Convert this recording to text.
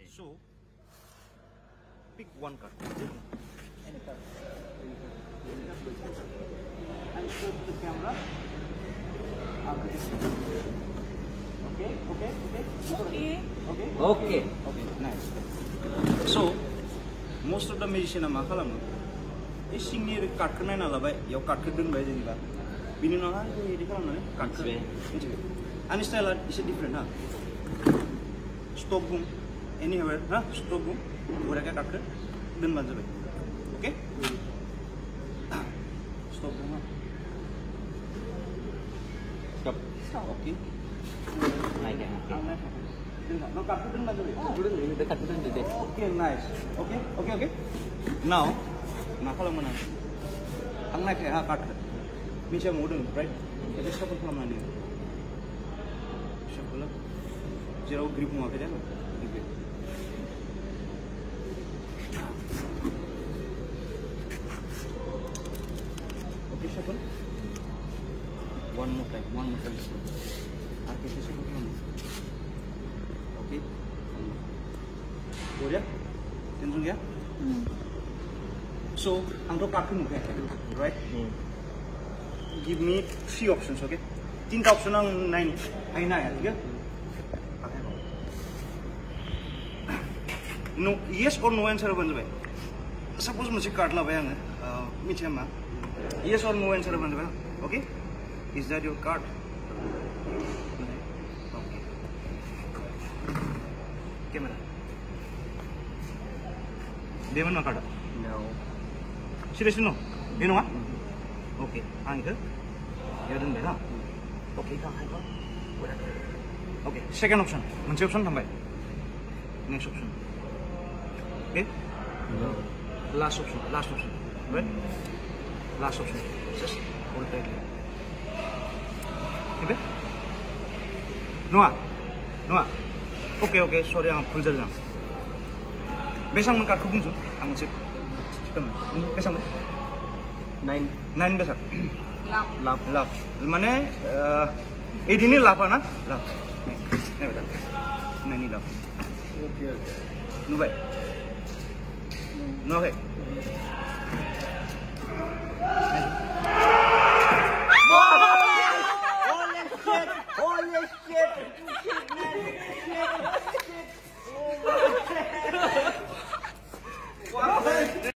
So, pick one card. Any card. And show to the camera. Okay. Okay. Nice. So, most of the magician are makalama. Is singing a card can I your card couldn't buy the Binino, card. And style is a different, huh? Stop boom. Anywhere, huh? Stop boom. What I got then Banzabay. Okay? Stop boom. Stop. Okay. No cut then Banzabay. Okay, nice. Okay. Now, Nakalamana. Unlike a cut. Misha Modern, right? Just stop from money. Shapola. Zero grip market. Okay, shuffle. One more time. Okay. Go there. Tension here. So, I'm going to cut him, right? Give me 3 options, okay? 3 options are 9. I know, no, yes or no answer. Suppose I card la yes or no answer. Okay? Is that your card? Okay. Camera. Devon no card. No. Seriously no? You know what? Okay. Anchor. You didn't do that. Okay. Okay. Second option. Which option? Next option. Okay? No. Last option. Right? Last option. Just hold tightly. Okay? Noah. Okay. Sorry, I'm full judge. Besang man card cooking, I'm check. Besang 9 besar. Lap. Mane 18 lap na? Lap. Never. 9 lap. Okay. No way.